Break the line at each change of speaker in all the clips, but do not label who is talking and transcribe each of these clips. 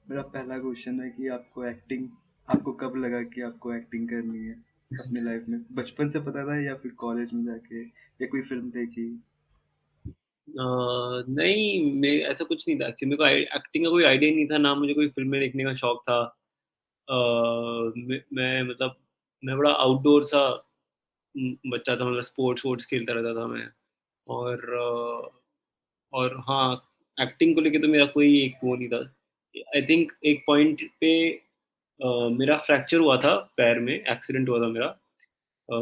मेरा पहला क्वेश्चन है कि आपको कब लगा कि आपको एक्टिंग करनी है अपनी लाइफ में? बचपन से पता था या फिर कॉलेज में जाके या कोई फिल्म देखी?
नहीं, मैं ऐसा कुछ नहीं था एक्चुअली। मेरे को एक्टिंग का कोई आइडिया नहीं था, ना मुझे कोई फ़िल्में देखने का शौक था। मैं मतलब मैं बड़ा आउटडोर सा बच्चा था, मतलब स्पोर्ट्स-वोर्ट्स खेलता रहता था मैं। और और हाँ, एक्टिंग को लेके तो मेरा कोई एक वो नहीं था। आई थिंक एक पॉइंट पे मेरा फ्रैक्चर हुआ था पैर में, एक्सीडेंट हुआ था मेरा। अ,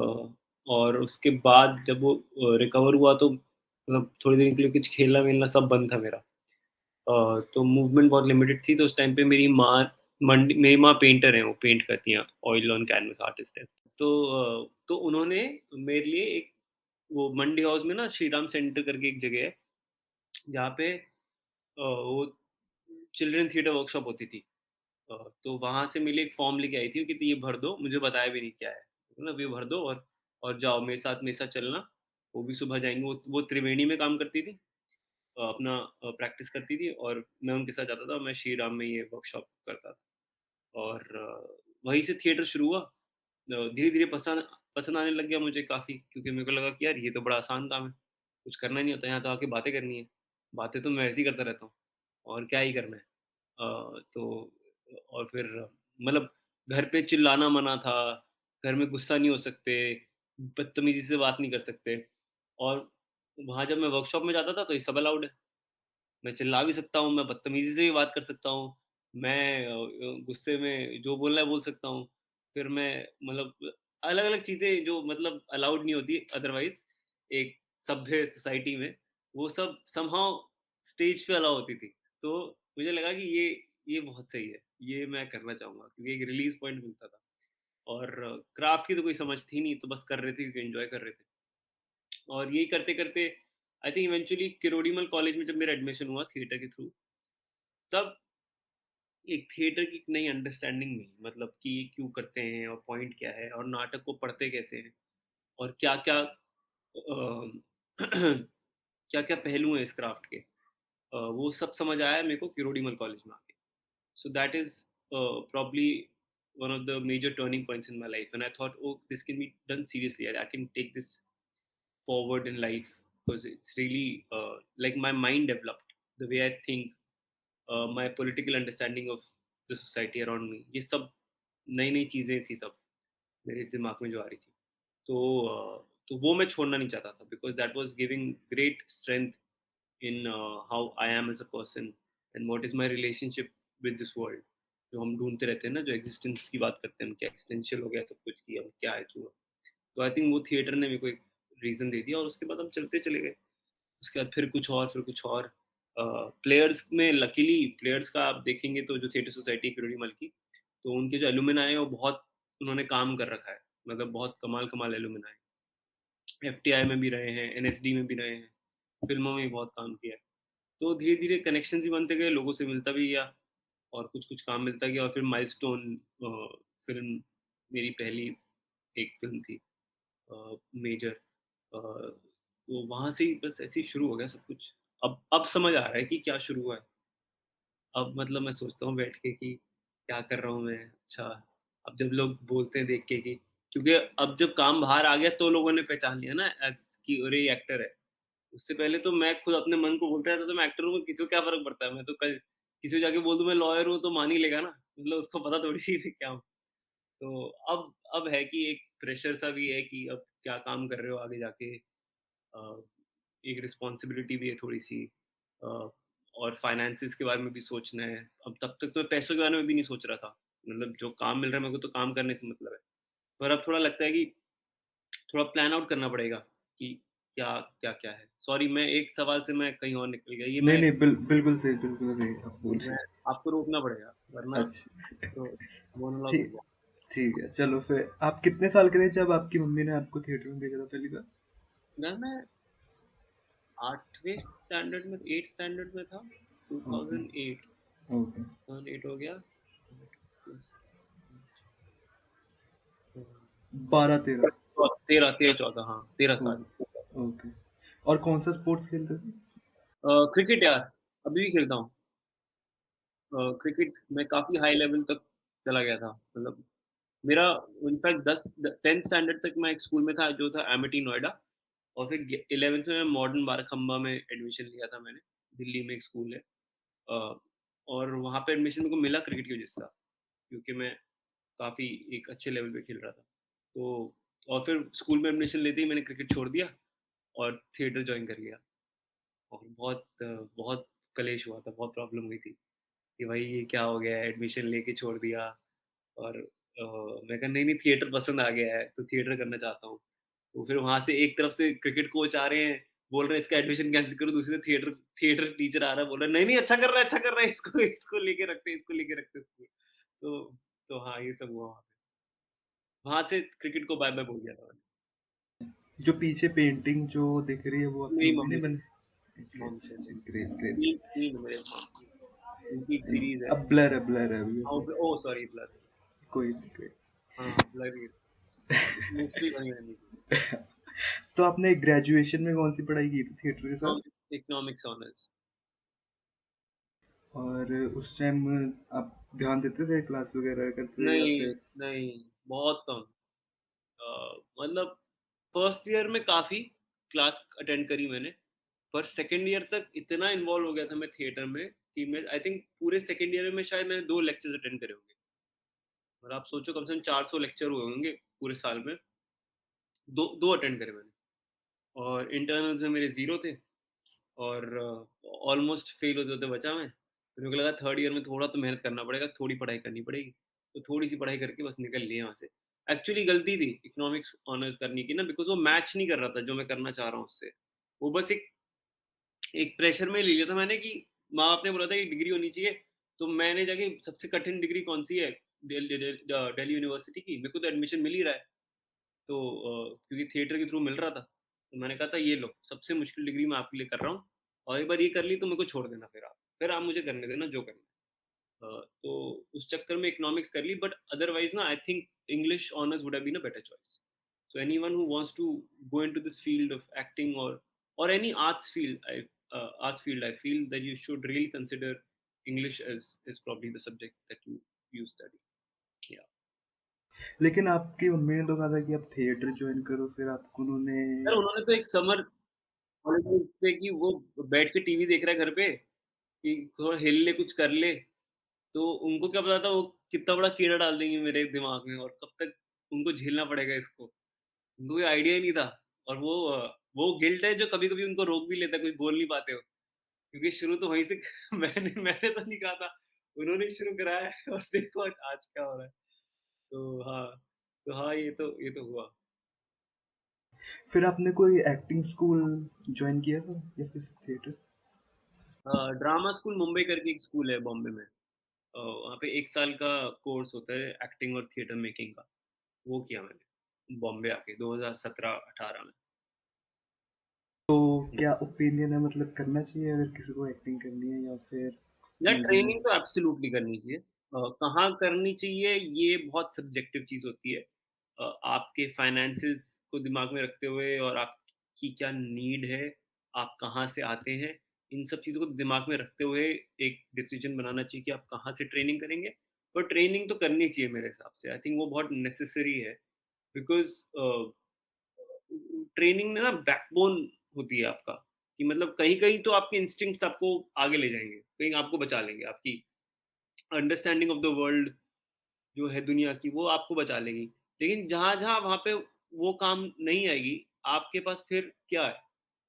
और उसके बाद जब वो रिकवर हुआ तो मतलब थोड़ी देर के लिए कुछ खेलना-वेलना सब बंद था मेरा। तो मूवमेंट बहुत लिमिटेड थी, तो उस टाइम पे मेरी माँ पेंटर हैं, वो पेंट करती हैं, ऑयल ऑन कैनवस आर्टिस्ट हैं। तो उन्होंने मेरे लिए एक वो मंडी हाउस में ना श्रीराम सेंटर करके एक जगह है, जहाँ पे वो चिल्ड्रन थिएटर वर्कशॉप होती थी। तो वहाँ से मेरे लिए एक फॉर्म लेके आई थी कि ये भर दो, मुझे बताया भी नहीं क्या है। मतलब ये भर दो और जाओ मेरे साथ चलना। वो भी सुबह जाएँगी, वो त्रिवेणी में काम करती थी। अपना प्रैक्टिस करती थी और मैं उनके साथ जाता था, मैं श्री राम में ये वर्कशॉप करता था। और वहीं से थिएटर शुरू हुआ। धीरे-धीरे पसंद पसंद आने लग गया मुझे काफ़ी, क्योंकि मेरे को लगा कि यार ये तो बड़ा आसान काम है, कुछ करना नहीं होता, यहाँ तो आके बातें करनी है। बातें तो मैं ऐसे ही करता रहता हूँ और क्या ही करना है। तो और फिर मतलब घर पे चिल्लाना मना था, घर में गुस्सा नहीं हो सकते, बदतमीज़ी से बात नहीं कर सकते। और वहाँ जब मैं वर्कशॉप में जाता था तो ये सब अलाउड है। मैं चिल्ला भी सकता हूँ, मैं बदतमीज़ी से भी बात कर सकता हूँ, मैं गुस्से में जो बोलना है बोल सकता हूँ। फिर मैं मतलब अलग-अलग चीज़ें जो मतलब अलाउड नहीं होती अदरवाइज़ एक सभ्य सोसाइटी में, वो सब समहाउ स्टेज पे अलाउ होती थी। तो मुझे लगा कि ये बहुत सही है, ये मैं करना चाहूँगा, क्योंकि एक रिलीज़ पॉइंट मिलता था। और क्राफ्ट की तो कोई समझ थी नहीं, तो बस कर रहे थे क्योंकि एन्जॉय कर रहे थे। और यही करते-करते I think eventually Kirori Mal college में जब मेरा एडमिशन हुआ थिएटर के थ्रू, तब एक थिएटर की एक नई अंडरस्टैंडिंग मिली, मतलब कि ये क्यों करते हैं और पॉइंट क्या है और नाटक को पढ़ते कैसे हैं और क्या-क्या क्या-क्या पहलू हैं इस क्राफ्ट के। वो सब समझ आया मेरे को किरोड़ीमल कॉलेज में आके। So that is probably one of the major turning points in my life, and I thought, oh, this can be done seriously. I can take this forward in life because it's really like my mind developed, the way I think, my political understanding of the society around me, ये सब नई नई चीज़ें थी तब मेरे दिमाग में जो आ रही थी। तो वो मैं छोड़ना नहीं चाहता था, because that was giving great strength in how I am as a person and what is my relationship with this world, जो हम ढूंढते रहते हैं ना, जो एग्जिस्टेंस की बात करते हैं हम, क्या एक्सटेंशियल हो गया सब कुछ, की हम क्या है क्यों है। तो आई थिंक वो थिएटर ने मेरे को एक रीज़न दे दिया और उसके बाद हम चलते चले गए। उसके बाद फिर कुछ और। प्लेयर्स में लकीली प्लेयर्स का आप देखेंगे तो जो थिएटर सोसाइटी है किरोड़ीमल की, तो उनके जो एलुमनाई है वो बहुत उन्होंने काम कर रखा है। मतलब बहुत कमाल-कमाल एलुमनाई। एफटीआई में भी रहे हैं, एनएसडी में भी रहे हैं, फ़िल्मों में भी बहुत काम किया है। तो धीरे-धीरे कनेक्शंस भी बनते गए, लोगों से मिलता भी गया और कुछ-कुछ काम मिलता गया और फिर माइलस्टोन फ़िल्म मेरी पहली एक फ़िल्म थी मेजर। तो वहाँ से ही बस ऐसे ही शुरू हो गया सब कुछ। अब समझ आ रहा है कि क्या शुरू हुआ है। अब मतलब मैं सोचता हूँ बैठ के कि क्या कर रहा हूँ मैं? अच्छा, अब जब लोग बोलते हैं देख के कि, क्योंकि अब जब काम बाहर आ गया तो लोगों ने पहचान लिया ना एज़ कि अरे ये एक्टर है। उससे पहले तो मैं खुद अपने मन को बोलता रहता था मैं एक्टर हूँ, किसी को क्या फ़र्क पड़ता है? मैं तो कल किसी को जाके बोल दूँ मैं लॉयर हूँ तो मान ही लेगा ना, मतलब उसको पता थोड़ी है मैं क्या हूँ। तो अब है कि एक प्रेशर सा भी है कि अब क्या काम कर रहे हो आगे जाके। अ, एक रिस्पॉन्सिबिलिटी भी है थोड़ी-सी। अ, और फाइनेंसेस के बारे में भी सोचना है। अब तब तक तो मैं पैसों के बारे में भी नहीं सोच रहा था। मतलब जो काम मिल रहा है मेरे को तो काम करने से मतलब है। पर अब थोड़ा लगता है कि थोड़ा प्लान आउट करना पड़ेगा कि क्या-क्या है। सॉरी, मैं एक सवाल से मैं कहीं और निकल गया। ये
नहीं
मैं
नहीं, बिल्कुल सही आप बोल रहे
मैं
हैं।
आपको रोकना पड़ेगा वरना
अच्छा।
तो मोनोलॉग हो
ठीक
गया।
ठीक है, चलो फिर आप कितने साल के थे जब आपकी मम्मी ने आपको थिएटर में भेजा था पहली बार?
मैं 8वें स्टैंडर्ड में 8th स्टैंडर्ड में था।
Okay
2008
okay.
2008 हो गया।
12-13।
13-14, हाँ, 13 साल।
ओके। और कौन सा स्पोर्ट्स खेलते थे?
क्रिकेट यार, अभी भी खेलता हूँ। क्रिकेट मैं काफ़ी हाई लेवल तक चला गया था। मतलब मेरा इनफैक्ट 10th स्टैंडर्ड तक मैं एक स्कूल में था जो था एमिटी नोएडा और फिर 11th में मैं मॉडर्न बाराखम्बा में एडमिशन लिया था मैंने, दिल्ली में एक स्कूल है। अ, और वहाँ पे एडमिशन मेरे को मिला क्रिकेट की वजह से था, क्योंकि मैं काफ़ी एक अच्छे लेवल पे खेल रहा था। तो और फिर स्कूल में एडमिशन लेते ही मैंने क्रिकेट छोड़ दिया और थिएटर जॉइन कर लिया और बहुत कलेश हुआ था, बहुत प्रॉब्लम हुई थी कि भाई ये क्या हो गया है, एडमिशन लेके छोड़ दिया और मैं कहा नहीं-नहीं थिएटर पसंद आ गया है, तो थिएटर करना चाहता हूँ। तो फिर वहाँ से एक तरफ से क्रिकेट कोच आ रहे हैं, बोल रहे हैं इसका एडमिशन कैंसल करो, दूसरी तरफ थिएटर थिएटर टीचर आ रहा है, बोल रहा है नहीं-नहीं अच्छा कर रहा है इसको इसको लेके रखते हैं इसको लेके रखते हैं स्कूल। तो हाँ, ये सब हुआ वहाँ पे। वहाँ से क्रिकेट को बाय-बाय बोल दिया था मैंने।
जो पीछे पेंटिंग जो दिख रही है वो आपकी
मेरी
मम्मी ने
मम्मी
बन
थी,
ओके,
मॉम थी
अच्छा,
मेरी।
अच्छा, ग्रेट, ग्रेट।
3 मेरे मॉम की। उनकी एक सीरीज़ है।
अब ब्लर है अभी
हाँ,
वैसे।
ओह सॉरी ब्लर है।
कोई नहीं, कोई
हाँ, ब्लर ही है। मुश्किल बनी रहनी थी।
तो आपने ग्रेजुएशन में कौन सी पढ़ाई की थी थिएटर के साथ?
Economics honours.
और उस टाइम आप ध्यान देते थे, क्लास वगैरह करते थे या
नहीं,
फिर
नहीं, बहुत कम। मतलब फर्स्ट ईयर में काफ़ी क्लास अटेंड करी मैंने, पर सेकंड ईयर तक इतना इन्वॉल्व हो गया था मैं थिएटर में कि मैं आई थिंक पूरे सेकंड ईयर में शायद मैंने 2 लेक्चर्स अटेंड करे होंगे। और आप सोचो कम से कम 400 लेक्चर हुए होंगे पूरे साल में, 2 अटेंड करे मैंने। और इंटरनल्स में मेरे 0 थे और ऑलमोस्ट फेल होते-होते बचा मैं। फिर मेरे को लगा थर्ड ईयर में थोड़ा तो मेहनत करना पड़ेगा, थोड़ी पढ़ाई करनी पड़ेगी। तो थोड़ी-सी पढ़ाई करके बस निकल लिए वहाँ से। एक्चुअली गलती थी इकोनॉमिक्स ऑनर्स करने की ना, बिकॉज़ वो मैच नहीं कर रहा था जो मैं करना चाह रहा हूँ उससे। वो बस एक एक प्रेशर में ले लिया था मैंने कि माँ-बाप ने बोला था कि डिग्री होनी चाहिए, तो मैंने जाके सबसे कठिन डिग्री कौन-सी है? दिल्ली यूनिवर्सिटी की, मेरे को तो एडमिशन मिल ही रहा है। तो क्योंकि थिएटर के थ्रू मिल रहा था, तो मैंने कहा था ये लो, सबसे मुश्किल डिग्री मैं आपके लिए कर रहा हूँ और एक बार ये कर ली तो मेरे को छोड़ देना फिर आप मुझे करने देना जो करना है। तो उस चक्कर में इकोनॉमिक्स कर ली बट अदरवाइज़ ना I think English honours would have been a better choice. So anyone who wants to go into this field of acting or any arts field, I feel that you should really consider English as probably the subject that you study. Yeah.
लेकिन आपकी mummy ने तो कहा था कि आप theatre join करो, फिर आपको उन्होंने
यार उन्होंने तो एक समर हॉलिडेज़ पे कि वो बैठ के टीवी देख रहा है घर पे, कि थोड़ा हिल ले, कुछ कर ले, तो उनको क्या पता था वो कितना बड़ा कीड़ा डाल देंगे मेरे दिमाग में और कब तक उनको झेलना पड़ेगा इसको। उनको कोई आइडिया ही नहीं था और वो गिल्ट है जो कभी-कभी उनको रोक भी लेता है, कुछ बोल नहीं पाते हो। क्योंकि शुरू तो वहीं से मैंने तो नहीं कहा था, उन्होंने ही शुरू कराया है और देखो आज क्या हो रहा है। तो हाँ, ये तो हुआ।
फिर आपने कोई एक्टिंग स्कूल जॉइन किया था या फिर सिर्फ थिएटर?
ड्रामा स्कूल मुंबई करके एक स्कूल है बॉम्बे में। वहाँ पे 1 साल का कोर्स होता है एक्टिंग और थिएटर मेकिंग का, वो किया मैंने, बॉम्बे आके 2017-18 में।
तो
हुँ।
क्या ओपिनियन है, मतलब करना चाहिए अगर किसी को एक्टिंग करनी है या फिर
यार
मूवी में?
ट्रेनिंग तो एब्सोल्यूटली करनी चाहिए। कहाँ करनी चाहिए ये बहुत सब्जेक्टिव चीज़ होती है। आपके फाइनेंसेस को दिमाग में रखते हुए और आपकी क्या नीड है, आप कहाँ से आते हैं, इन सब चीज़ों को दिमाग में रखते हुए एक डिसीजन बनाना चाहिए कि आप कहाँ से ट्रेनिंग करेंगे। और ट्रेनिंग तो करनी चाहिए मेरे हिसाब से। आई थिंक वो बहुत नेसेसरी है बिकॉज़ ट्रेनिंग में ना बैकबोन होती है आपका, कि मतलब कहीं-कहीं तो आपके इंस्टिंक्ट्स आपको आगे ले जाएँगे, कहीं आपको बचा लेंगे, आपकी अंडरस्टैंडिंग ऑफ द वर्ल्ड जो है दुनिया की वो आपको बचा लेगी। लेकिन जहाँ-जहाँ वहाँ पे वो काम नहीं आएगी, आपके पास फिर क्या है?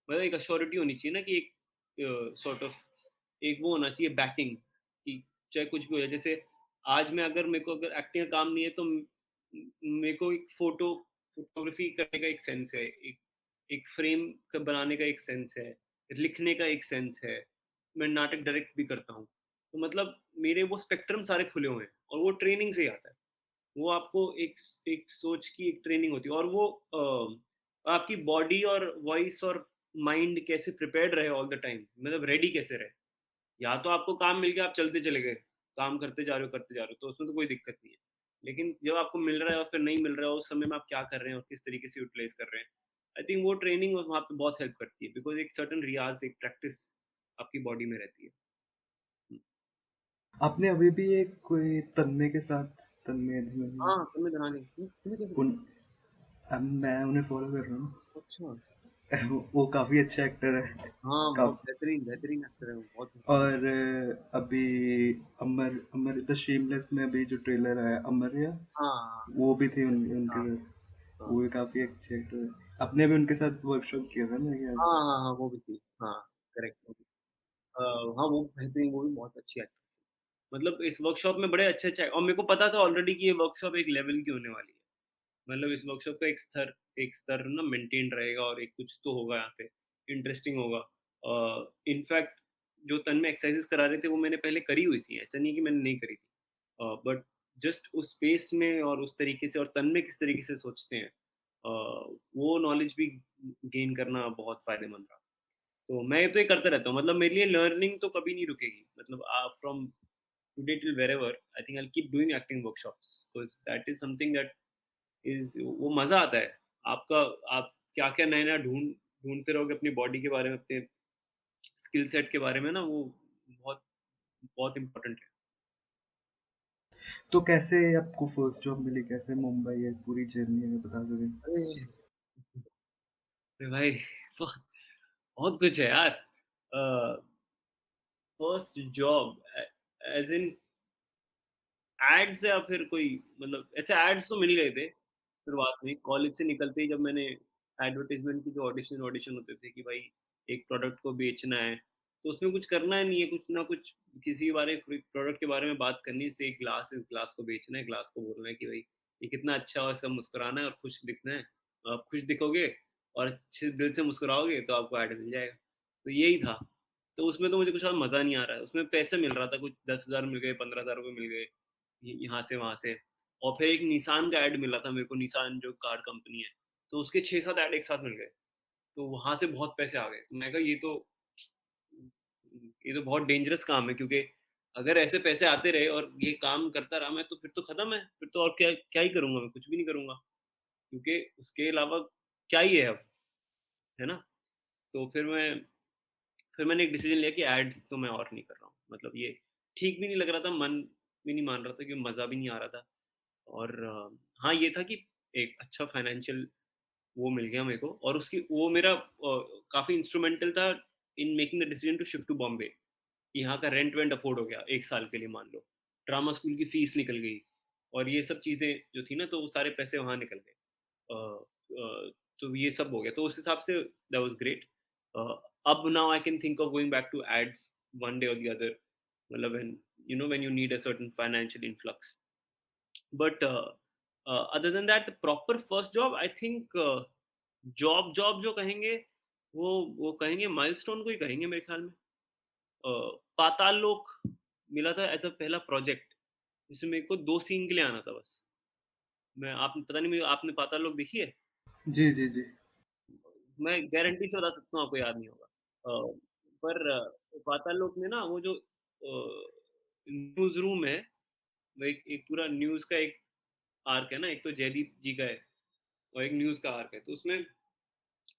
मतलब एक एश्योरिटी होनी चाहिए ना कि एक सॉर्ट ऑफ एक वो होना चाहिए बैकिंग कि चाहे कुछ भी हो जाए। जैसे आज मैं अगर मेरे को अगर एक्टिंग का काम नहीं है तो मेरे को एक फ़ोटोग्राफ़ी करने का एक सेंस है, एक एक फ्रेम क बनाने का एक सेंस है, लिखने का एक सेंस है, मैं नाटक डायरेक्ट भी करता हूँ। तो मतलब मेरे वो स्पेक्ट्रम सारे खुले हुए हैं और वो ट्रेनिंग से ही आता है। वो आपको एक सोच की एक ट्रेनिंग होती है और वो आपकी बॉडी और वॉइस और माइंड कैसे प्रिपेयर्ड रहे ऑल द टाइम, मतलब रेडी कैसे रहे। या तो आपको काम मिल गया, आप चलते चले गए, काम करते जा रहे हो, तो उसमें तो कोई दिक्कत नहीं है। लेकिन जब आपको मिल रहा है और फिर नहीं मिल रहा है, उस समय में आप क्या कर रहे हैं और किस तरीके से यूटिलाइज़ कर रहे हैं। आई थिंक वो ट्रेनिंग वहाँ पे बहुत हेल्प करती है बिकॉज़ एक सर्टेन रियाज़, एक प्रैक्टिस आपकी बॉडी में रहती है। हुँ।
आपने अभी भी एक कोई तन्मय के साथ तन्मय अभिमन्यु
हाँ, तुम्हें बनानी तुम्हें कैसे
उन
पता?
मैं उन्हें फॉलो कर रहा हूँ।
अच्छा।
वो काफी अच्छा एक्टर है।
हाँ, बहुत
काफ
बेहतरीन बेहतरीन एक्टर है वो, बहुत बेहतरीन।
और अभी अमर अमर द शेमलेस में अभी जो ट्रेलर आया अमर्या,
हाँ, हाँ,
वो भी थे
हाँ,
उनके साथ।
हाँ,
वो भी काफी अच्छे एक्टर है। आपने भी उनके साथ वर्कशॉप किया था मेरे ख्याल
हाँ,
से।
हाँ, हाँ, वो भी थी। हाँ, करेक्ट। हाँ, वो बेहतरीन, वो भी बहुत अच्छी एक्ट्रेस है। मतलब इस वर्कशॉप में बड़े अच्छे-अच्छे और मेरे को पता था ऑलरेडी कि ये वर्कशॉप एक लेवल की होने वाली है। मतलब इस वर्कशॉप का एक स्तर ना मेंटेन रहेगा और एक कुछ तो होगा यहाँ पे, इंटरेस्टिंग होगा। इनफैक्ट जो तन्मय एक्सरसाइज़ेज़ करा रहे थे वो मैंने पहले करी हुई थी, ऐसा नहीं है कि मैंने नहीं करी थी। बट जस्ट उस स्पेस में और उस तरीके से और तन्मय किस तरीके से सोचते हैं, वो नॉलेज भी गेन करना बहुत फ़ायदेमंद रहा। तो मैं तो ये करता रहता हूँ, मतलब मेरे लिए लर्निंग तो कभी नहीं रुकेगी। मतलब from today till wherever I think I will keep doing acting workshops because that is something that is वो मज़ा आता है। आपका आप क्या-क्या नया-नया ढूँढते रहोगे अपनी बॉडी के बारे में, अपने स्किल सेट के बारे में ना, वो बहुत बहुत इम्पोर्टेंट है।
तो कैसे आपको फर्स्ट जॉब मिली, कैसे मुंबई है, पूरी जर्नी अगर बता सकें।
अरे! अरे भाई बहुत बहुत कुछ है यार। First job as in ads या फिर कोई, मतलब ऐसे एड्स तो मिल गए थे शुरुआत में। कॉलेज से निकलते ही जब मैंने एडवर्टाइज़मेंट की जो ऑडिशन ऑडिशन होते थे कि भाई एक प्रोडक्ट को बेचना है, तो उसमें कुछ करना ही नहीं है, कुछ ना कुछ किसी के बारे कोई प्रोडक्ट के बारे में बात करनी है, जैसे एक ग्लास है, इस ग्लास को बेचना है, ग्लास को बोलना है कि भाई ये कितना अच्छा है और सब मुस्कुराना है और खुश दिखना है। आप खुश दिखोगे और अच्छे दिल से मुस्कुराओगे तो आपको ऐड मिल जाएगा। तो यही था। तो उसमें तो मुझे कुछ और मज़ा नहीं आ रहा है। उसमें पैसे मिल रहा था, कुछ 10,000 मिल गए, 15,000 रुपए मिल गए। यहाँ से वहाँ से। और फिर एक निसान का ऐड मिला था मेरे को, निसान जो कार कंपनी है, तो उसके 6-7 ऐड एक साथ मिल गए। तो वहाँ से बहुत पैसे आ गए। तो मैं कहा ये तो बहुत डेंजरस काम है, क्योंकि अगर ऐसे पैसे आते रहे और ये काम करता रहा मैं, तो फिर तो खत्म है। फिर तो और क्या क्या ही करूँगा मैं, कुछ भी नहीं करूँगा। क्योंकि उसके अलावा क्या ही है अब, है ना? तो फिर मैंने एक डिसीज़न लिया कि एड्स तो मैं और नहीं कर रहा हूँ। मतलब ये ठीक भी नहीं लग रहा था, मन भी नहीं मान रहा था, क्योंकि मज़ा भी नहीं आ रहा था। और हाँ, ये था कि एक अच्छा फाइनेंशियल वो मिल गया मेरे को, और उसकी वो मेरा काफ़ी इंस्ट्रूमेंटल था in making the decision to shift to Bombay. यहाँ का रेंट-वेंट अफ़ोर्ड हो गया 1 साल के लिए मान लो। ड्रामा स्कूल की फ़ीस निकल गई और ये सब चीज़ें जो थी ना, तो वो सारे पैसे वहाँ निकल गए। तो ये सब हो गया। तो उस हिसाब say that was great. Uh, अब now I can think of going back to ads one day or the other, मतलब when you need a certain financial influx. But other than that, the proper first job, I think job job जो कहेंगे, वो कहेंगे milestone को ही कहेंगे मेरे ख्याल में। पाताल लोक मिला था एज़ अ पहला प्रोजेक्ट, जिसमें मेरे को 2 सीन के लिए आना था बस। मैं आप पता नहीं, आपने पाताल लोक देखी है?
जी जी जी।
मैं गारंटी से बता सकता हूँ आपको याद नहीं होगा। पर पाताल लोक में ना वो जो न्यूज़ रूम है, वो एक एक पूरा न्यूज़ का एक आर्क है ना, एक तो जयदीप जी का है और एक न्यूज़ का आर्क है। तो उसमें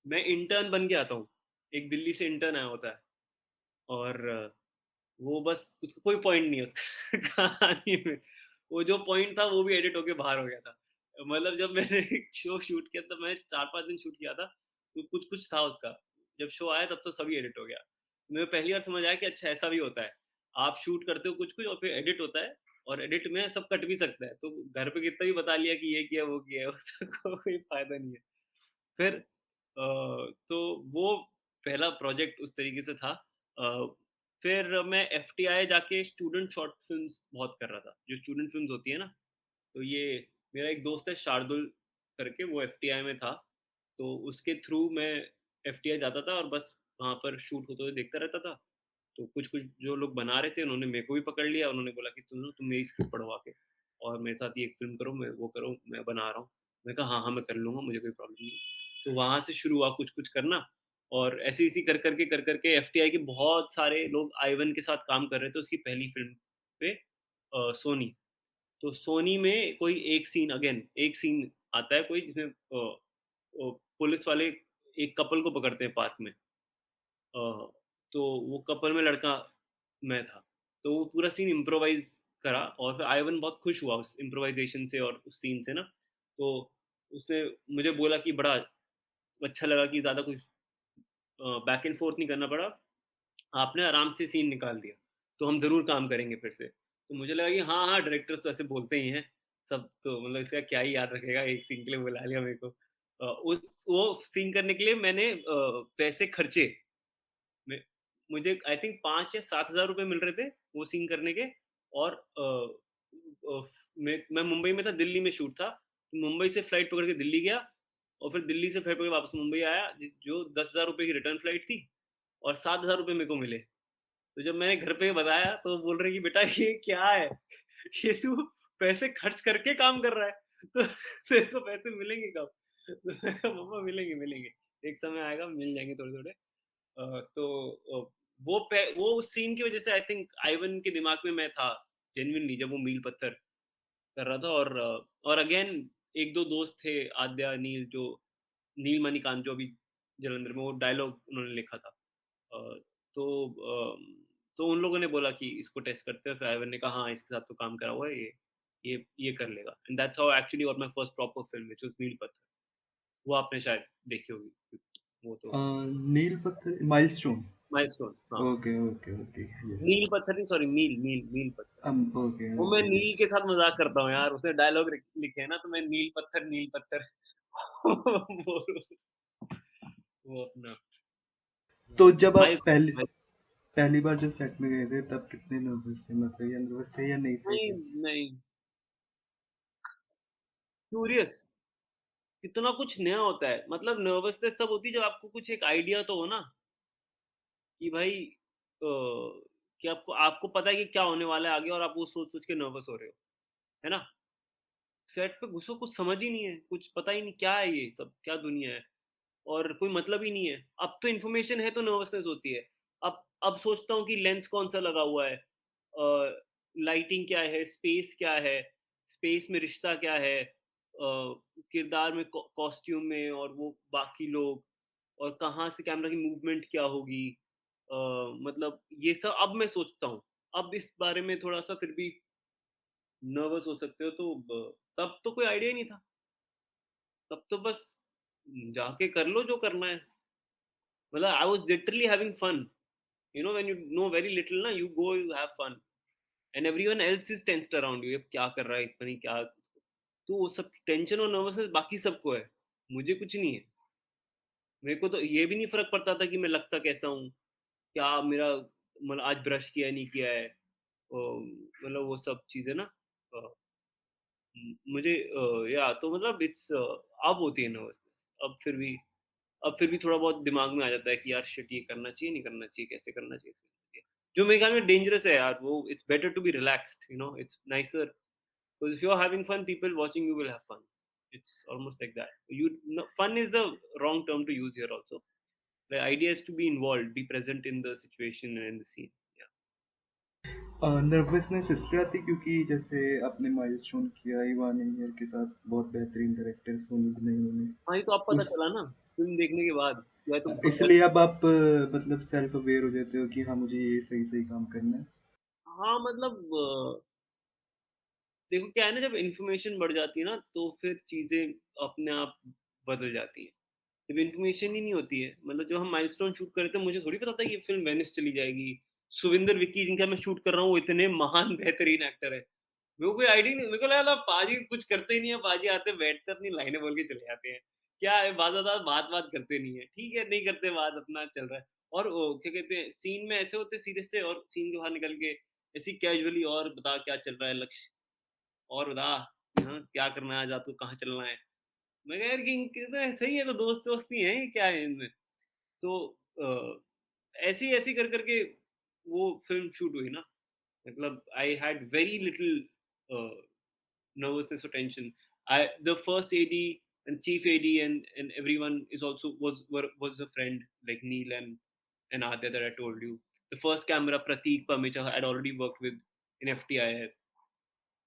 मैं इंटर्न बन के आता हूँ। एक दिल्ली से इंटर्न आया होता है और वो बस उसका कोई पॉइंट नहीं है उसका कहानी में। वो जो पॉइंट था वो भी एडिट होके बाहर हो गया था। मतलब जब मैंने एक शो शूट किया, तब मैं 4-5 दिन शूट किया था, तो कुछ-कुछ था उसका। जब शो आया तब तो सभी एडिट हो गया। मुझे पहली बार समझ आया कि अच्छा ऐसा भी होता है। आप शूट करते हो कुछ-कुछ और फिर एडिट होता है, और एडिट में सब कट भी सकता है। तो घर पे कितना भी बता लिया कि ये किया, वो किया है, उसका कोई फ़ायदा नहीं है। फिर तो वो पहला प्रोजेक्ट उस तरीके से था। फिर मैं एफटीआई जाके स्टूडेंट शॉर्ट फ़िल्म्स बहुत कर रहा था। जो स्टूडेंट फ़िल्म्स होती है ना, तो ये मेरा एक दोस्त है शार्दुल करके, वो एफटीआई में था। तो उसके थ्रू मैं एफटीआई जाता था और बस वहाँ पर शूट होते हुए देखता रहता था। तो कुछ-कुछ जो लोग बना रहे थे, उन्होंने मेरे को भी पकड़ लिया। उन्होंने बोला कि तुम मेरी स्क्रिप्ट पढ़ो आके और मेरे साथ ये एक फ़िल्म करो, मैं वो करो, मैं बना रहा हूँ। मैंने कहा हाँ, हाँ, मैं कर लूँगा, मुझे कोई प्रॉब्लम नहीं है। तो वहाँ से शुरू हुआ कुछ-कुछ करना, और ऐसे-ऐसे कर कर के एफटीआई के बहुत सारे लोग आई-1 के साथ काम कर रहे थे उसकी पहली फ़िल्म पे, सोनी। तो सोनी में कोई एक सीन, अगेन एक सीन आता है कोई, जिसमें पुलिस वाले एक कपल को पकड़ते हैं पार्क में। तो वो कपल में लड़का मैं था। तो वो पूरा सीन इम्प्रोवाइज़ करा और फिर आयवन बहुत खुश हुआ उस इम्प्रोवाइज़ेशन से और उस सीन से ना। तो उसने मुझे बोला कि बड़ा अच्छा लगा कि ज़्यादा कुछ बैक एंड फ़ोर्थ नहीं करना पड़ा। आपने आराम से सीन निकाल दिया, तो हम ज़रूर काम करेंगे फिर से। तो मुझे लगा कि हाँ, हाँ, डायरेक्टर्स तो ऐसे बोलते ही हैं, सब तो मतलब इसका क्या ही याद रखेगा, एक सीन के लिए बुला लिया मेरे को। उस वो सीन करने के लिए मैंने पैसे खर्चे। मैं मुझे आई थिंक 5 या 7,000 रुपए मिल रहे थे, वो सीन करने के और मैं मुंबई में था, दिल्ली में शूट था। मुंबई से फ्लाइट पकड़ के दिल्ली गया और फिर दिल्ली से फ्लाइट पकड़ के वापस मुंबई आया, जो 10,000 रुपए की रिटर्न फ्लाइट थी और 7,000 रुपए मेरे को मिले। तो जब मैंने घर पे बताया तो वो बोल रहे कि बेटा ये क्या है? ये तू पैसे खर्च करके काम कर रहा है, तो तेरे को पैसे मिलेंगे कब? तो मैंने कहा मम्मा मिलेंगे, मिलेंगे। एक समय आएगा मिल जाएँगे थोड़े-थोड़े। तो वो उस सीन की वज़ह से आई थिंक आइवन के दिमाग में मैं था जेनुइनली जब वो मील पत्थर कर रहा था और अगेन 1-2 दोस्त थे आद्या, नील जो नील मणिकांत जो अभी जालंधर में वो डायलॉग उन्होंने लिखा था। अ, तो तो उन लोगों ने बोला कि इसको टेस्ट करते हैं, फिर आइवन ने कहा हाँ, इसके साथ तो काम करा हुआ है ये कर लेगा and that's how actually got my first proper film which was Neel Patthar. वो आपने शायद देखी होगी। वो तो
नील पत्थर माइलस्टोन।
माइलस्टोन हाँ।
Okay, okay, okay, yes.
Neel Patthar नहीं सॉरी मील पत्थर।
ओके,
वो मैं
ओके,
नील
यस।
के साथ मज़ाक करता हूँ यार, उसने डायलॉग लिखे हैं ना तो मैं नील पत्थर वो वो अपना
तो जब आप
माइलस्टोन माइल
पहली बार जब सेट में गए थे तब कितने नर्वस थे, मतलब या नर्वस थे या नहीं थे
नहीं,
फिर?
नहीं, क्यूरियस कितना कुछ नया होता है, मतलब नर्वसनेस तब होती है जब आपको कुछ एक आइडिया तो हो ना, कि भाई कि आपको आपको पता है कि क्या होने वाला है आगे और आप वो सोच-सोच के नर्वस हो रहे हो, है ना? सेट पे घुसो कुछ समझ ही नहीं है, कुछ पता ही नहीं क्या है ये सब, क्या दुनिया है और कोई मतलब ही नहीं है। अब तो इन्फॉर्मेशन है तो नर्वसनेस होती है। अब सोचता हूँ कि लेंस कौन-सा लगा हुआ है, लाइटिंग क्या है, स्पेस क्या है, स्पेस में रिश्ता क्या है, किरदार में कॉस्ट्यूम में और वो बाकी लोग और कहाँ से कैमरा की मूवमेंट क्या होगी। अ, मतलब ये सब अब मैं सोचता हूँ। अब इस बारे में थोड़ा-सा फिर भी नर्वस हो सकते हो तो तब तो कोई आइडिया ही नहीं था। तब तो बस जाके कर लो जो करना है। मतलब I was literally having fun. You know when you know very little ना you go you have fun and everyone else is tensed around you. ये क्या कर रहा है, पता नहीं क्या। तो वो सब टेंशन और नर्वसनेस बाकी सबको है, मुझे कुछ नहीं है। मेरे को तो ये भी नहीं फ़र्क पड़ता था कि मैं लगता कैसा हूँ, क्या मेरा मतलब आज ब्रश किया नहीं किया है। मतलब वो सब चीज़ें ना अ, मुझे या तो मतलब अब होती है नर्वसनेस। अब फिर भी अब फिर भी थोड़ा बहुत दिमाग में आ जाता है कि यार शिट ये करना चाहिए, नहीं करना चाहिए, कैसे करना चाहिए, कैसे करना चाहिए। जो मेरे ख्याल में डेंजरस है यार वो it's better to be relaxed, you know, it's nicer because if you are having fun people watching you will have fun. It's almost like that. You no, fun is the wrong term to use here also. The idea is to be involved, be present in the situation and in the scene. Yeah.
Nervousness इसलिए आती क्योंकि जैसे आपने milestone किया Ivan Iyer के साथ, बहुत बेहतरीन डायरेक्टर सोनू निगम ने
हाँ, ये तो अब पता
उस
चला ना फ़िल्म देखने के बाद या तुमको बहुत।
इसलिए अब आप मतलब सेल्फ अवेयर हो जाते हो कि हाँ मुझे ये सही सही काम करना है।
हाँ, मतलब देखो क्या है ना जब इन्फॉर्मेशन बढ़ जाती है ना तो फिर चीज़ें अपने आप बदल जाती हैं। जब इन्फॉर्मेशन ही नहीं होती है मतलब जब हम माइलस्टोन शूट कर रहे थे मुझे थोड़ी पता था कि ये फ़िल्म वेनिस चली जाएगी। सुविंदर विक्की जिनका मैं शूट कर रहा हूँ वो इतने महान बेहतरीन एक्टर है। मेरे को कोई आइडिया नहीं, मेरे को लगा था पाजी कुछ करते ही नहीं है, पाजी आते हैं बैठते हैं अपनी लाइनें बोल के चले जाते हैं। क्या है बात-वत बात-वात करते नहीं है। ठीक है, नहीं करते बात अपना चल रहा है। और वो क्या कहते हैं सीन में ऐसे होते हैं सीरियस से और सीन के बाहर निकल के ऐसे ही कैजुअली और बता क्या चल रहा है लक्ष्य? और बता हाँ, क्या करना है आज आपको कहाँ चलना है? मैं कहा यार कि इनके तो सही है तो दोस्त-वोस्ती हैं, ये क्या है इनमें? तो ऐसे ही कर के वो फ़िल्म शूट हुई ना। मतलब I had very little a, nervousness or tension. The first AD and chief AD and everyone is also was a friend like Neil and Adya that I told you. The first camera Prateek Pamicha I had already worked with in FTI.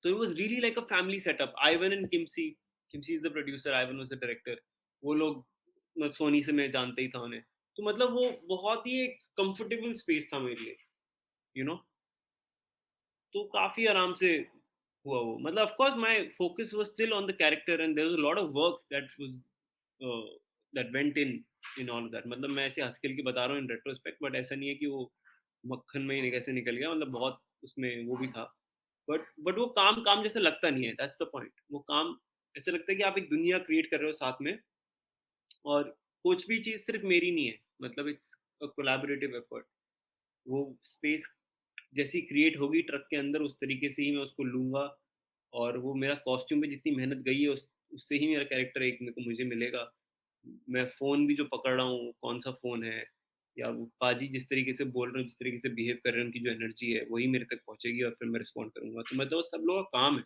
So it was really like a family setup. Ivan and Kimsey is the producer, Ivan was the director. वो लोग सोनी से मैं जानते ही था उन्हें। तो मतलब वो बहुत ही एक कंफर्टेबल स्पेस था मेरे लिए, यू नो। तो काफ़ी आराम से हुआ वो। मतलब of course my focus was still on the character and there was a lot of work that went in all that. मतलब मैं ऐसे हँस-खेल के बता रहा हूँ इन रेट्रोस्पेक्ट, बट ऐसा नहीं है कि वो मक्खन में ही कैसे निकल गया, मतलब बहुत उसमें वो भी था। बट वो काम काम जैसा लगता नहीं है, दैट्स द पॉइंट। वो काम ऐसा लगता है कि आप एक दुनिया क्रिएट कर रहे हो साथ में, और कुछ भी चीज़ सिर्फ़ मेरी नहीं है, मतलब इट्स अ कोलैबोरेटिव एफर्ट। वो स्पेस जैसी क्रिएट होगी ट्रक के अंदर, उस तरीके से ही मैं उसको लूँगा, और वो मेरा कॉस्ट्यूम पे जितनी मेहनत गई है उससे ही मेरा कैरेक्टर एक मेरे को मुझे मिलेगा। मैं फ़ोन भी जो पकड़ रहा हूँ, कौन-सा फ़ोन है, या वो पाजी जिस तरीके से बोल रहे हैं, जिस तरीके से बिहेव कर रहे हैं, उनकी जो एनर्जी है, वही मेरे तक पहुँचेगी और फिर मैं रिस्पॉन्ड करूँगा। तो मतलब वो सब लोगों का काम है,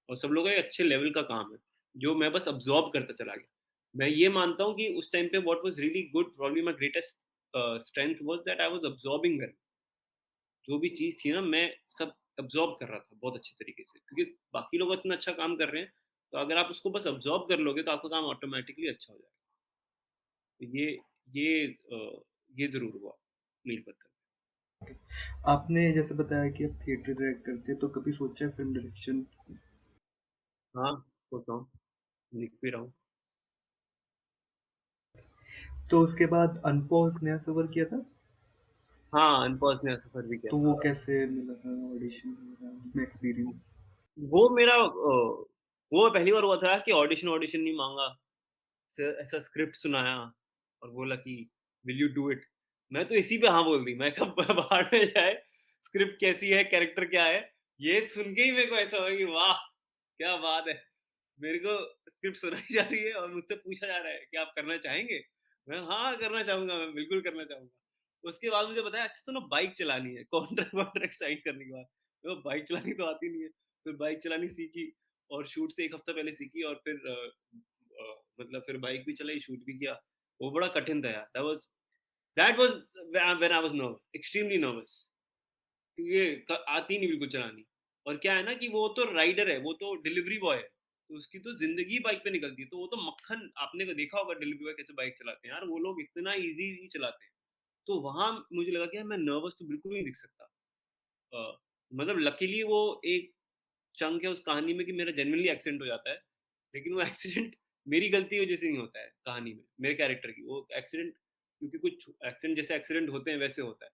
और सब लोगों का एक अच्छे लेवल का काम है, जो मैं बस अब्ज़ॉर्ब करता चला गया। मैं ये मानता हूँ कि उस टाइम पे what was really good, probably my greatest strength was that I was absorbing well. जो भी चीज़ थी ना, मैं सब अब्ज़ॉर्ब कर रहा था बहुत अच्छे तरीके से, क्योंकि बाकी लोग इतना अच्छा काम कर रहे हैं, तो अगर आप उसको बस अब्ज़ॉर्ब कर लोगे तो आपका काम ऑटोमैटिकली अच्छा हो जाएगा। तो ये ये ज़रूर हुआ नीलपत्थर।
आपने जैसे बताया कि आप थिएटर डायरेक्ट करते हैं, तो कभी सोचा है फ़िल्म डायरेक्शन?
हाँ, सोच रहा हूँ, लिख भी रहा हूँ।
तो उसके बाद अनपॉज़ नया सफ़र किया था?
हाँ, अनपॉज़ ने सफ़र भी किया
तो
था।
वो कैसे मिला था ऑडिशन वगैरह उसमें एक्सपीरियंस?
वो मेरा वो पहली बार हुआ था कि ऑडिशन-वॉडिशन नहीं माँगा। ऐसा स्क्रिप्ट सुनाया और बोला कि विल यू डू इट? मैं तो इसी पे हाँ बोल दी। मैं कहा बाहर में जाए, स्क्रिप्ट कैसी है, कैरेक्टर क्या है, ये सुन के ही मेरे को ऐसा हुआ कि वाह! क्या बात है। मेरे को स्क्रिप्ट सुनाई जा रही है और मुझसे पूछा जा रहा है कि आप करना चाहेंगे? मैं हाँ, करना चाहूँगा, मैं बिल्कुल करना चाहूँगा। उसके बाद मुझे बताया अच्छा तो ना बाइक चलानी है, कॉन्ट्रैक्ट साइन करने के बाद। मेरे को बाइक चलानी तो आती नहीं है। फिर बाइक चलानी सीखी, और शूट से 1 हफ्ता पहले सीखी, और फिर मतलब फिर बाइक भी चलाई, शूट भी किया। वो बड़ा कठिन था यार। That was when I was extremely nervous, क्योंकि आती नहीं बिल्कुल चलानी। और क्या है ना कि वो तो राइडर है, वो तो डिलीवरी बॉय है, तो उसकी तो ज़िंदगी बाइक पे निकलती है, तो वो तो मक्खन, आपने देखा होगा डिलीवरी बॉय कैसे बाइक चलाते हैं, यार वो लोग इतना ईज़ी चलाते हैं। तो वहाँ मुझे लगा कि यार मैं नर्वस तो बिल्कुल नहीं दिख सकता। अ, मतलब लकीली वो एक चंक है उस कहानी में कि मेरा जेनुइनली एक्सीडेंट हो जाता है, लेकिन वो एक्सीडेंट मेरी गलती की वजह से नहीं होता है कहानी में, मेरे कैरेक्टर की। वो एक्सीडेंट क्योंकि कुछ एक्सीडेंट जैसे एक्सीडेंट होते हैं वैसे होता है।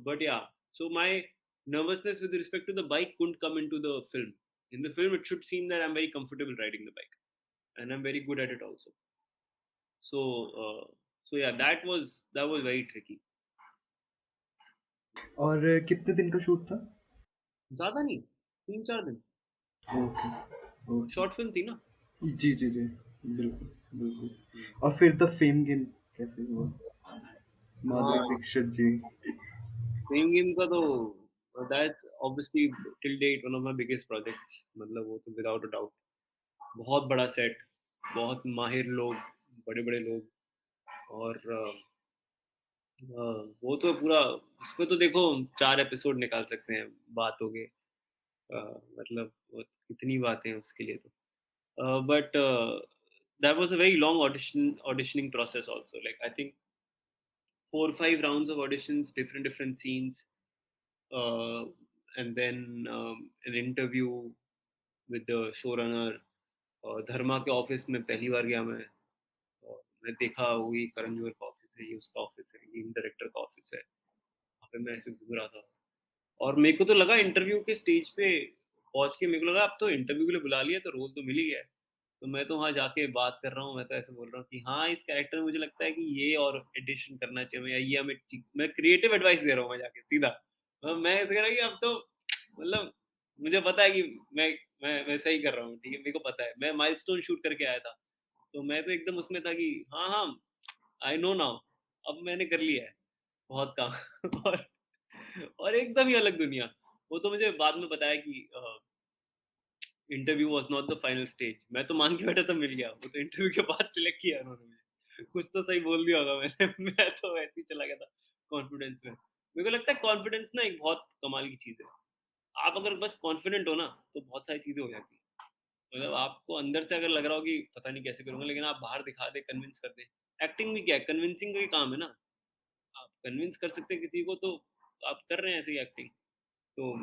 But yeah, so my nervousness with respect to the bike couldn't come into the film. In the film, it should seem that I'm very comfortable riding the bike, and I'm very good at it also. So, so yeah, that was very tricky.
और कितने दिन का shoot था?
ज़्यादा नहीं, 3-4 दिन।
Okay, okay.
Short film थी ना।
जी, जी, जी। बिल्कुल, बिल्कुल।
हम्म।
और फिर द फेम गेम कैसे हुआ? माधुरी
हाँ,
दीक्षित जी।
सेम गेम का तो that's obviously till date one of my biggest projects. मतलब वो तो विदाउट अ डाउट बहुत बड़ा सेट, बहुत माहिर लोग, बड़े-बड़े लोग, और वो तो पूरा उसमें तो देखो 4 एपिसोड निकाल सकते हैं बातों के। मतलब वो कितनी बातें हैं उसके लिए तो। But that was a very long auditioning process also, like I think 4-5 rounds of auditions, different scenes, and then an interview with the showrunner. Dharma के ऑफिस में पहली बार गया मैं, और मैं देखा वही करण जौहर का ऑफिस है, ये उसका ऑफिस है, ये डायरेक्टर का ऑफिस है। वहाँ पे मैं ऐसे घूम रहा था, और मेरे को तो लगा इंटरव्यू के स्टेज पे पहुँच के मेरे को लगा अब तो इंटरव्यू के लिए बुला लिया तो रोल तो मिल ही गया है। तो मैं तो वहाँ जाके बात कर रहा हूँ, मैं तो ऐसे बोल रहा हूँ कि हाँ, इस कैरेक्टर में मुझे लगता है कि ये और एडिशन करना चाहिए, या ये हमें मैं क्रिएटिव एडवाइस दे रहा हूँ मैं जाके सीधा। मैं ऐसे कह रहा हूँ कि अब तो मतलब मुझे पता है कि मैं सही कर रहा हूँ, ठीक है? मेरे को पता है, मैं माइलस्टोन शूट करके आया था। तो मैं तो एकदम उसमें था कि हाँ, हाँ, आई नो नाउ, अब मैंने कर लिया है बहुत काम। और एकदम ही अलग दुनिया। वो तो मुझे बाद में बताया कि interview was not the final stage. मैं तो मान के बैठा था मिल गया। वो तो इंटरव्यू के बाद सिलेक्ट किया उन्होंने मुझे। कुछ तो सही बोल दिया होगा मैंने। मैं तो ऐसे ही चला गया था कॉन्फिडेंस में। मेरे को लगता है कॉन्फिडेंस ना एक बहुत कमाल की चीज़ है। आप अगर बस कॉन्फिडेंट हो ना, तो बहुत सारी चीज़ें हो जाती हैं। मतलब आपको अंदर से अगर लग रहा हो कि पता नहीं कैसे करूँगा, लेकिन आप बाहर दिखा दें, कन्विंस कर दें। एक्टिंग भी क्या है, कन्विंसिंग का ही काम है ना। आप कन्विंस कर सकते हैं किसी को, तो आप कर रहे हैं ऐसे ही एक्टिंग। तो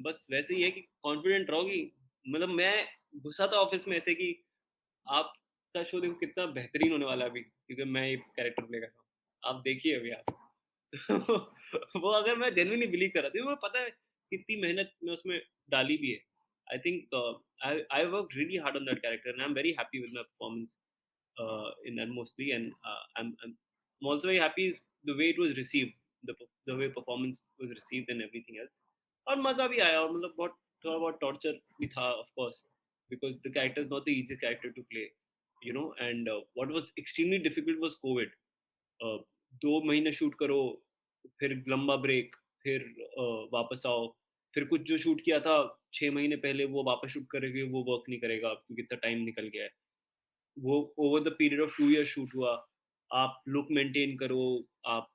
बस वैसे ही है कि कॉन्फिडेंट रहो कि मतलब मैं घुसा था ऑफ़िस में ऐसे कि आपका शो देखो कितना बेहतरीन होने वाला है अभी, क्योंकि मैं ये कैरेक्टर प्ले कर रहा हूँ। आप देखिए अभी आप। वो अगर मैं जेनुइनली बिलीव कर रहा था, क्योंकि मुझे पता है कितनी मेहनत मैं उसमें डाली भी है। I think I worked really hard on that character and I am very happy with my performance in that mostly, and I'm also very happy the way it was received, the way performance was received and everything else. और मज़ा भी आया और मतलब बहुत थोड़ा बहुत torture भी था of course, because the character is not the easiest character to play, you know. And what was extremely difficult was COVID. 2 महीने शूट करो, फिर लंबा ब्रेक, फिर वापस आओ, फिर कुछ जो शूट किया था 6 महीने पहले वो वापस शूट करेंगे, वो वर्क नहीं करेगा क्योंकि इतना टाइम निकल गया है। वो over the period of 2 years shoot हुआ। आप लुक मेंटेन करो, आप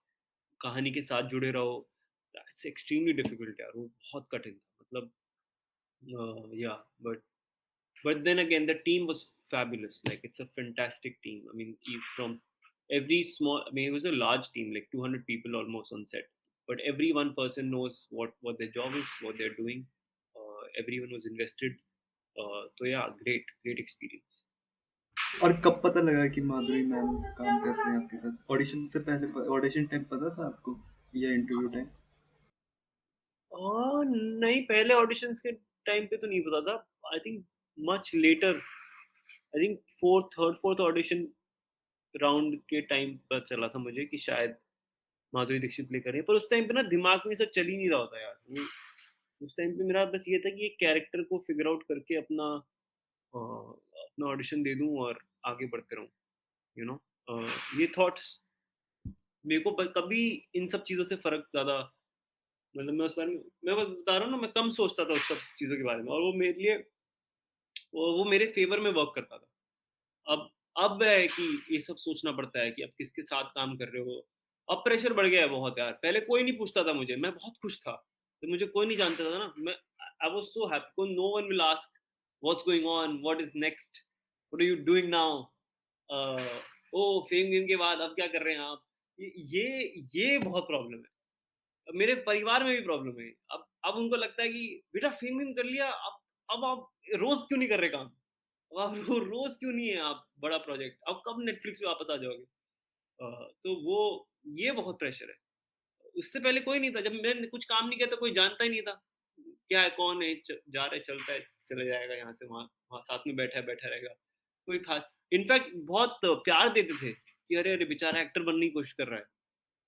कहानी के साथ जुड़े रहो। दैट्स एक्सट्रीमली डिफिकल्ट यार, वो बहुत कठिन था। मतलब या but then again the team was fabulous, like it's a fantastic team. I mean, from every small, I mean it was a large team, like 200 people almost on set, but every one person knows what their job is, what they're doing. Everyone was invested. So yeah, great experience.
और कब पता लगा कि माधुरी ma'am काम कर रहे हैं आपके साथ? ऑडिशन से पहले, ऑडिशन टाइम पता था आपको या इंटरव्यू टाइम?
नहीं, पहले ऑडिशंस के टाइम पे तो नहीं पता था। I think much later, I think 4th audition round के टाइम पता चला था मुझे कि शायद माधुरी दीक्षित प्ले कर रही है। पर उस टाइम पे ना दिमाग में ये सब चल ही नहीं रहा होता यार। उस टाइम पे मेरा बस ये था कि एक कैरेक्टर को फिगर आउट करके अपना ऑडिशन दे दूँ और आगे बढ़ते रहूँ, यू नो। ये थॉट्स मेरे को कभी इन सब चीज़ों से फ़र्क ज़्यादा, मतलब मैं उस बारे में मैं बस बता रहा हूँ ना, मैं कम सोचता था उस सब चीज़ों के बारे में, और वो मेरे लिए वो मेरे फ़ेवर में वर्क करता था। अब है कि ये सब सोचना पड़ता है कि अब किसके साथ काम कर रहे हो। अब प्रेशर बढ़ गया है बहुत यार। पहले कोई नहीं पूछता था मुझे, मैं बहुत खुश था। तो मुझे कोई नहीं जानता था ना, मैं आई वाज़ सो हैप्पी, कोई no one will ask what's going on, what is next, what are you doing now? Oh! फेम-वेम के बाद अब क्या कर रहे हैं आप? ये बहुत प्रॉब्लम है। मेरे परिवार में भी प्रॉब्लम है। अब उनको लगता है कि बेटा फेम-वेम कर लिया, अब आप रोज़ क्यों नहीं कर रहे काम? अब आप रोज़ क्यों नहीं है आप बड़ा प्रोजेक्ट? अब कब नेटफ्लिक्स पे वापस आ जाओगे? तो वो ये बहुत प्रेशर है। उससे पहले कोई नहीं था, जब मैंने कुछ काम नहीं किया था, कोई जानता ही नहीं था। क्या है, कौन है, जा रहा है, चलता है, चले जाएगा यहाँ से वहाँ, वहाँ साथ में बैठा रहेगा। कोई ख़ास, इनफैक्ट बहुत प्यार देते थे कि अरे, अरे बेचारा एक्टर बनने की कोशिश कर रहा है।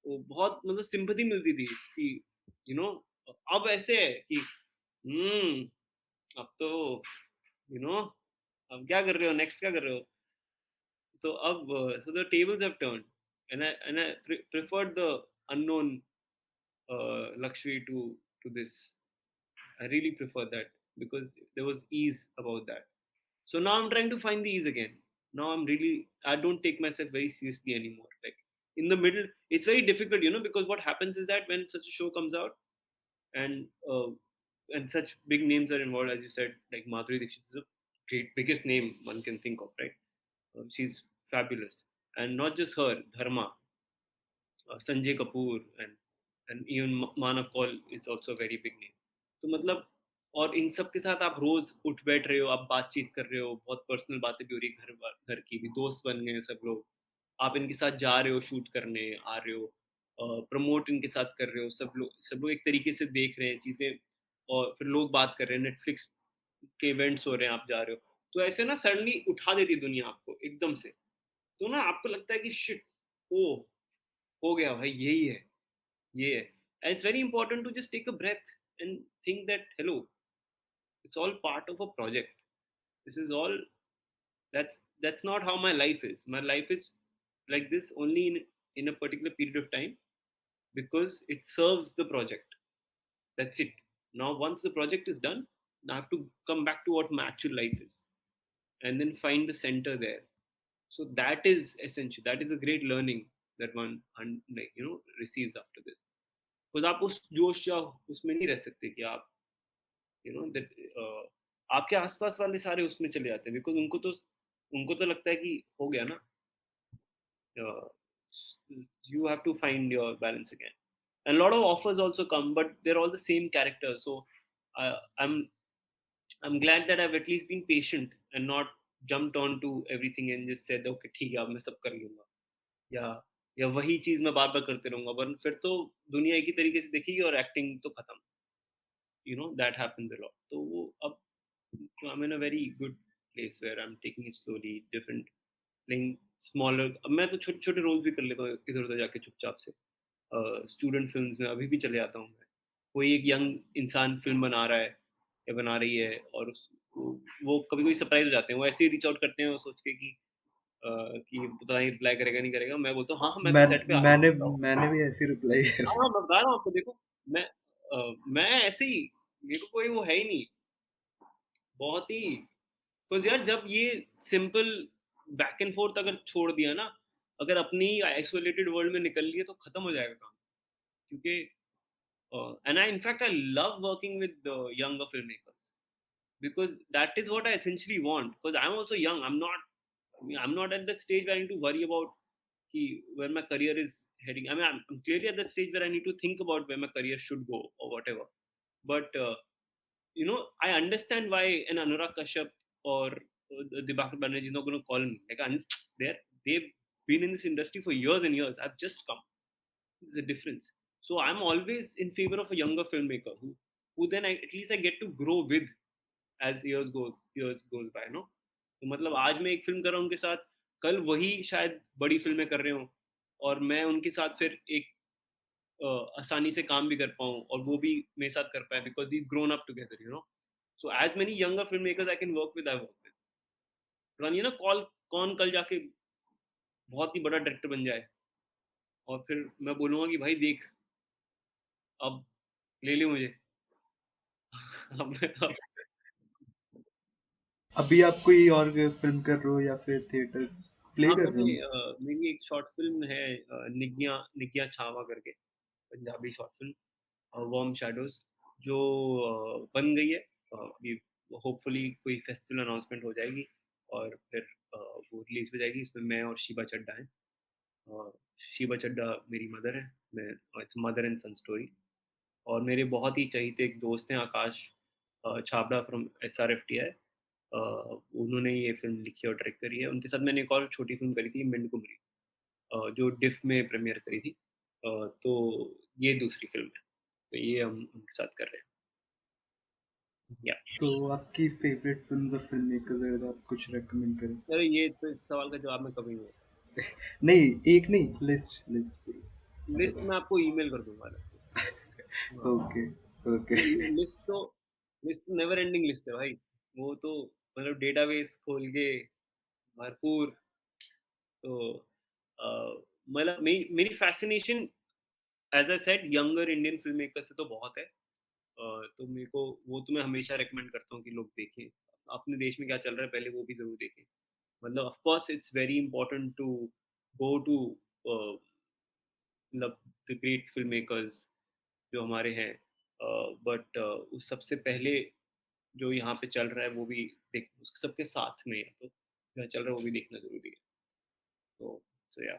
वो बहुत मतलब सिम्पैथी मिलती थी कि यू नो अब ऐसे है कि अब तो यू नो अब क्या कर रहे हो, नेक्स्ट क्या कर रहे हो? तो अब so the tables have turned, and I preferred the unknown Lakshmi to this. I really prefer that because there was ease about that. So now I'm trying to find the ease again. Now I don't take myself very seriously anymore. Like in the middle, it's very difficult, you know, because what happens is that when such a show comes out and such big names are involved, as you said, like Madhuri Dixit is a biggest name one can think of, right? She's fabulous, and not just her, Dharma, Sanjay Kapoor, and even Manav Kaul is also a very big name. तो मतलब और इन सब के साथ आप रोज उठ बैठ रहे हो, आप बातचीत कर रहे हो, बहुत पर्सनल बातें भी हो रही है, घर की भी, दोस्त बन गए हैं सब लोग। आप इनके साथ जा रहे हो, शूट करने आ रहे हो, प्रमोट इनके साथ कर रहे हो, सब लोग एक तरीके से देख रहे हैं चीज़ें, और फिर लोग बात कर रहे हैं, नेटफ्लिक्स के इवेंट्स हो रहे हैं, आप जा रहे हो। तो ऐसे ना सडनली उठा देती है दुनिया आपको एकदम से। तो ना आपको लगता है कि शिट! ओह! हो गया भाई, यही है, ये है। And it's very important to just take a breath and think that hello, it's all part of a project. This is all, that's not how my life is. My life is like this only in a particular period of time because it serves the project. That's it. Now once the project is done, I have to come back to what my actual life is and then find the center there. So that is essential. That is a great learning that one like, receives after this. Because आप उस जोश या उसमें नहीं रह सकते कि आप दैट आपके आसपास वाले सारे उसमें चले जाते हैं, बिकॉज उनको तो लगता है कि हो गया ना, you have to find your balance again. and a lot of offers also come, but they're all the same characters. So uh, i'm I'm glad that I've at least been patient and not jumped on to everything and just said okay ठीक है अब मैं सब कर लूंगा, या या वही चीज मैं बार बार करते रहूंगा, वरना फिर तो दुनिया एक ही तरीके से देखेगी और एक्टिंग तो खत्म, दैट हैपेंस अ लॉट। तो वो अब I am in a very good place where I am taking it slowly, different playing smaller. अब मैं तो छोटे छोटे रोल्स भी कर लेता हूँ इधर उधर जाके चुपचाप से। स्टूडेंट फ़िल्म्स में अभी भी चले जाता हूँ मैं। कोई एक यंग इंसान फ़िल्म बना रहा है या बना रही है और वो कभी-कभी सरप्राइज़ हो जाते हैं। वो ऐसे ही रीच आउट करते हैं वो सोच के कि पता नहीं रिप्लाई करेगा नहीं करेगा। मैं बोलता हूँ हाँ, हाँ, मैं तो
मैं
सेट पे आ रहा हूँ,
मैंने
बताओ।
मैंने भी ऐसी रिप्लाई
हाँ, हाँ, मैं बता रहा हूँ आपको देखो, मैं ऐसे ही, मेरे को कोई वो है ही नहीं, बहुत ही। बिकॉज़ यार जब ये सिंपल बैक एंड फ़ोर्थ अगर छोड़ दिया ना, अगर अपनी आइसोलेटेड वर्ल्ड में निकल लिए तो खत्म हो जाएगा काम। क्योंकि and I, in fact, I love working with younger filmmakers because that is what I essentially want. Because I'm also young. I'm not at the stage where I need to worry about where my career is heading. I mean, I'm clearly at that stage where I need to think about where my career should go or whatever. But I understand why an Anurag Kashyap or Dibakar Banerjee is not going to call me. Like, they've been in this industry for years and years. I've just come. There's a difference. So I'm always in favor of a younger filmmaker who then at least I get to grow with as years goes by, no? तो मतलब आज मैं एक film कर रहा हूँ उनके साथ, कल वही शायद बड़ी फ़िल्में कर रहे हों और मैं उनके साथ फिर एक आसानी से काम भी कर पाऊँ और वो भी मेरे साथ कर पाएँ because we grown up together, so as many younger film makers I can work with, I work with. पता नहीं है ना कौन कल जाके बहुत ही बड़ा डायरेक्टर बन जाए और फिर मैं बोलूँगा कि भाई देख, अब ले ले मुझे। अब
अभी आप कोई और फ़िल्म कर रहे हो या फिर थिएटर प्ले
हाँ,
कर रहे हो?
मेरी एक शॉर्ट फ़िल्म है, निग्गियाँ निग्गियाँ छावा करके, Punjabi short film, warm shadows, जो बन गई है। अभी होपफुली कोई फेस्टिवल अनाउंसमेंट हो जाएगी और फिर वो रिलीज़ हो जाएगी। इसमें मैं और शीबा चड्ढा हैं। अ, शीबा चड्ढा मेरी मदर है, it's mother and son story. और मेरे बहुत ही चहीते एक दोस्त हैं आकाश छाबड़ा फ्रॉम एसआरएफटीआई। उन्होंने ये फ़िल्म लिखी और डायरेक्ट करी है। उनके साथ मैंने एक और छोटी फ़िल्म करी थी मिंट कुमरी, जो डिफ में प्रीमियर करी थी। तो ये दूसरी फ़िल्म है। तो ये हम उनके साथ कर रहे हैं। या
तो आपकी फ़ेवरेट फ़िल्म और फ़िल्म मेकर्स अगर आप कुछ रिकमेंड करें?
अरे ये तो इस सवाल का जवाब मैं कभी नहीं दूँगा।
नहीं, एक नहीं, लिस्ट लिस्ट पूरी
लिस्ट
बता।
मैं आपको ईमेल कर दूँगा अलग से। हाँ,
ओके, ओके।
वो लिस्ट तो नेवर एंडिंग लिस्ट है भाई। वो तो मतलब डेटाबेस खोल के भरपूर। तो अ, मतलब मेरी fascination as I said younger Indian film maker से तो बहुत है। तो मेरे को वो तो मैं हमेशा रिकमेंड करता हूँ कि लोग देखें। अपने देश में क्या चल रहा है पहले वो भी ज़रूर देखें। मतलब of course it's very important to go to a, मतलब द ग्रेट फ़िल्म मेकर्स जो हमारे हैं। बट उस सबसे पहले जो यहाँ पे चल रहा है वो भी देख उस सबके साथ में है, तो जो चल रहा है वो भी देखना ज़रूरी है। तो सो या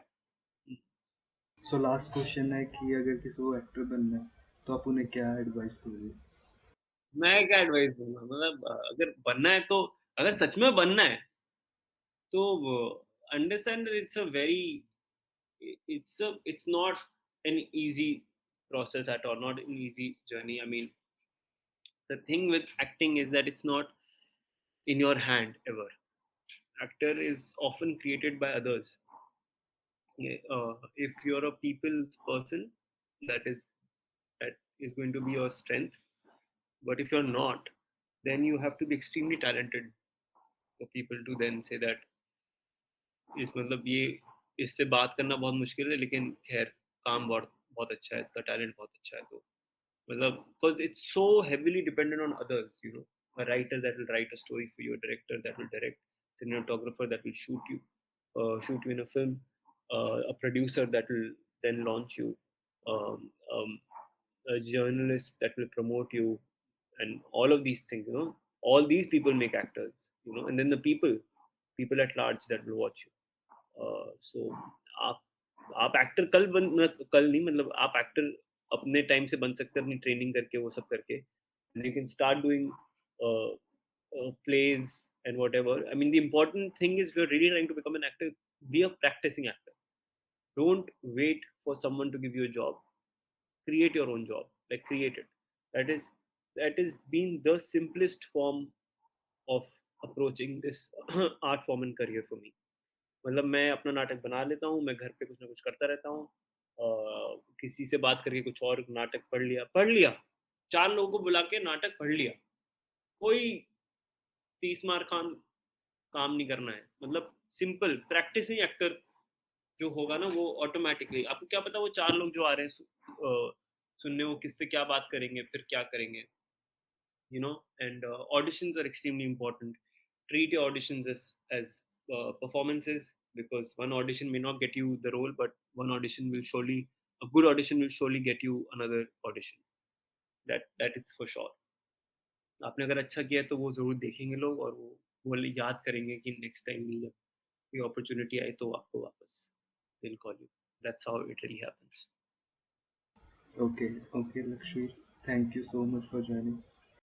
सो लास्ट क्वेश्चन है कि अगर किसी को एक्टर बनना है, तो आप उन्हें क्या एडवाइस दोगे?
मैं क्या एडवाइस दूँगा, मतलब अगर बनना है तो, अगर सच में बनना है तो understand that it's not an easy process at all, not an easy journey. I mean, the thing with acting is that it's not in your hand ever. Actor is often created by others. Yeah, if you're a people's person, that is that is going to be your strength. But if you're not, then you have to be extremely talented for people to then say that इस मतलब ये इससे बात करना बहुत मुश्किल है, लेकिन खैर काम बहुत बहुत अच्छा है, इसका टैलेंट बहुत अच्छा है। तो मतलब because it's so heavily dependent on others, a writer that will write a story for you, a director that will direct, cinematographer that will shoot you in a film, a producer that will then launch you, um, um, a journalist that will promote you, and all of these things, all these people make actors, and then the people at large that will watch you. सो आप actor कल नहीं, मतलब आप actor अपने time से बन सकते हैं अपनी ट्रेनिंग करके, वो सब करके। And you can start doing plays and whatever. I mean, the important thing is if you're really trying to become an actor, be a practicing actor. Don't wait for someone to give you a job. Create your own job. Like create it. That is that is being the simplest form of approaching this art form and career for me. मतलब मैं अपना नाटक बना लेता हूँ, मैं घर पे कुछ ना कुछ करता रहता हूँ। किसी से बात करके कुछ और नाटक पढ़ लिया, 4 लोगों को बुला के नाटक पढ़ लिया। कोई 30 मार खान काम नहीं करना है। मतलब सिंपल प्रैक्टिसिंग एक्टर जो होगा ना वो ऑटोमैटिकली आपको क्या पता वो 4 लोग जो आ रहे हैं सुनने वो किससे क्या बात करेंगे, फिर क्या करेंगे, you know? And auditions are extremely important. Treat your auditions as performances because one audition may not get you the role, but one audition will surely a good audition will surely get you another audition. That is for sure. आपने अगर अच्छा किया है तो वो ज़रूर देखेंगे लोग और वो याद करेंगे कि नेक्स्ट टाइम जब कोई अपॉर्चुनिटी आई तो आपको वापस they'll call you. That's how it really happens.
Okay, okay, Lakshmi. Thank you so much for joining.